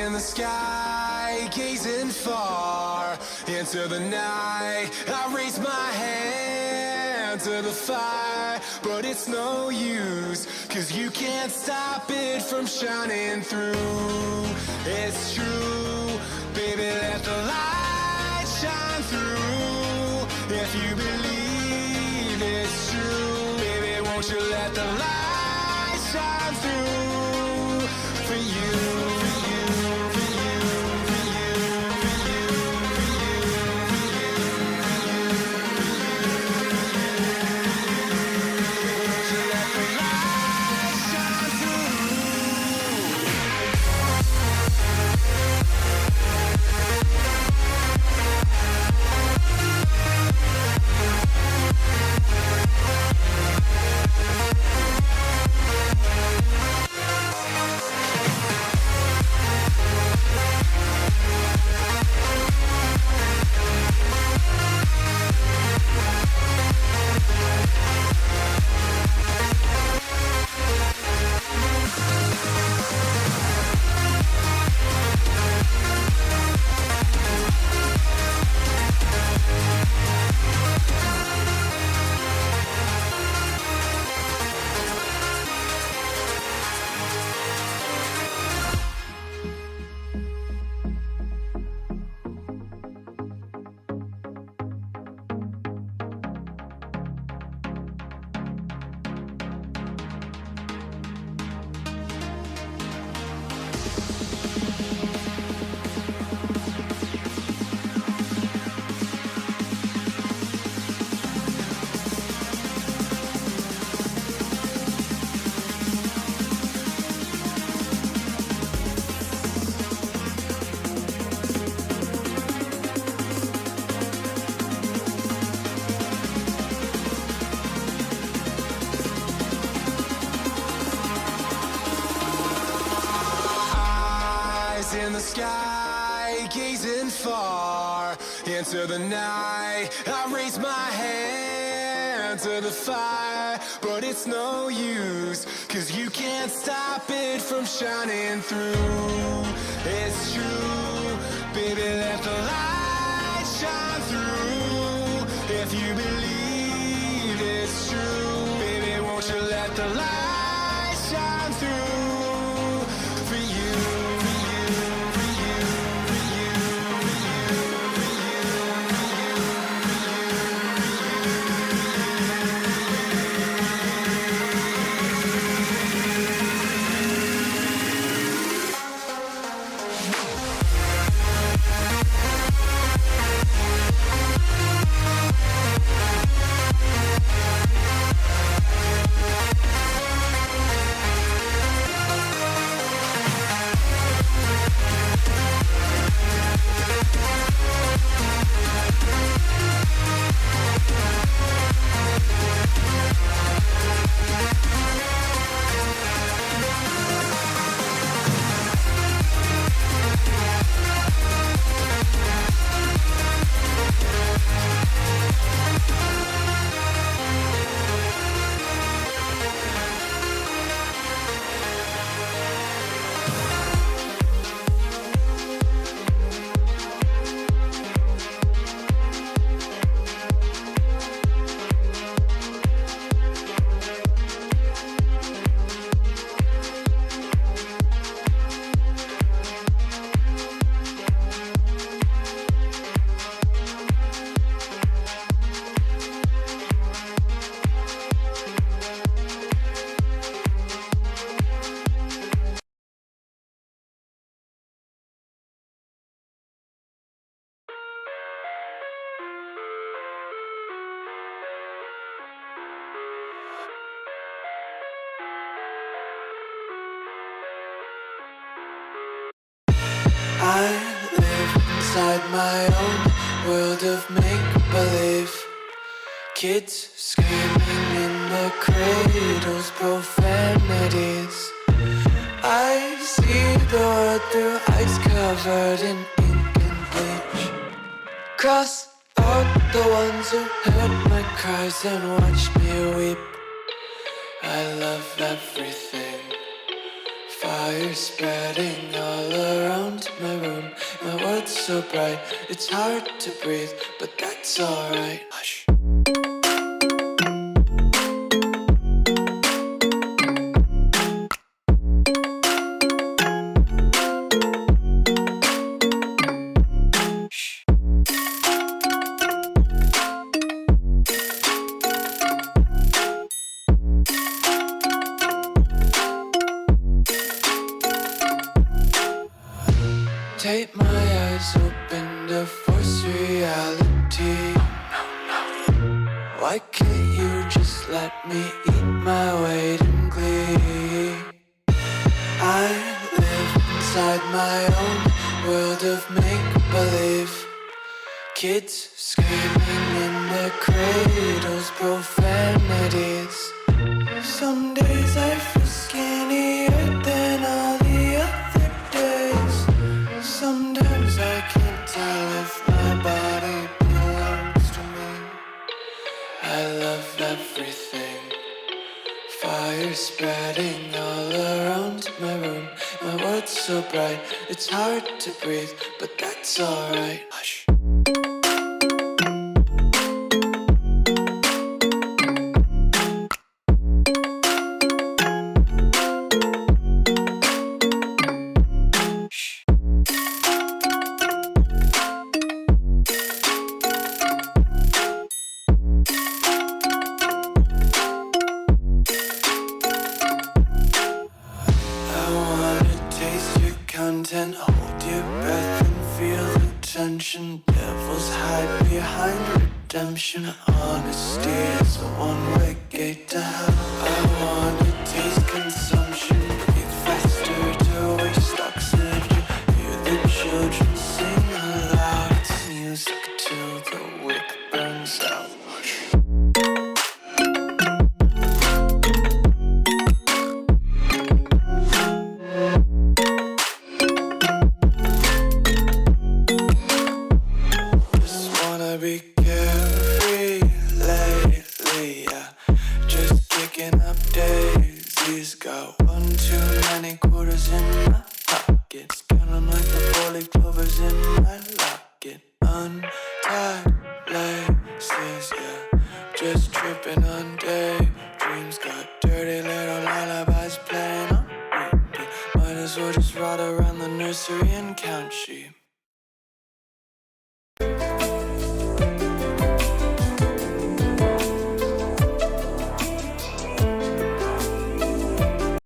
in the sky, gazing far into the night. I raise my hand to the fire, but it's no use, 'cause you can't stop it from shining through. It's true, baby, let the light shine through. If you believe it's true, baby, won't you let the light shine through for you, for you, for you, for you, for you, for you, for you, won't you let the light shine through? In the sky, gazing far into the night. I raise my hand to the fire, but it's no use, 'cause you can't stop it from shining through. It's true, baby, let the light shine through. If you believe it's true, baby, won't you let the light shine through for you, for you, for you, for you, for you, for you, for you, I live inside my own world of make-believe. Kids screaming in the cradles, profanities. I see the world through eyes covered in ink and bleach. Cross out the ones who heard my cries and watched me weep. I love everything. Fire spreading all around my room. My world's so bright, it's hard to breathe, but that's alright. Hush. Take my eyes open to force reality. Why can't you just let me eat my weight in glee? I live inside my own world of make-believe. Kids screaming in their cradles, profanities. Some days I feel skinnier than all the other days. Sometimes I can't tell if my body belongs to me. I love everything. Fire spreading all around my room. My world's so bright, it's hard to breathe, but that's alright. Hush. Content, hold your breath and feel the tension. Devils hide behind redemption. Honesty is a one-way gate to hell. I wanna taste consumption. Breathe faster to waste oxygen. Hear the children sing aloud. It's music till the wick burns out. Be carefree lately, yeah. Just kicking up daisies. Got one too many quarters in my pockets. Count 'em like the four-leaf clovers in my locket. Untied laces, yeah. Just tripping on daydreams. Got dirty little lullabies playing on repeat. Might as well just ride around the nursery and count sheep.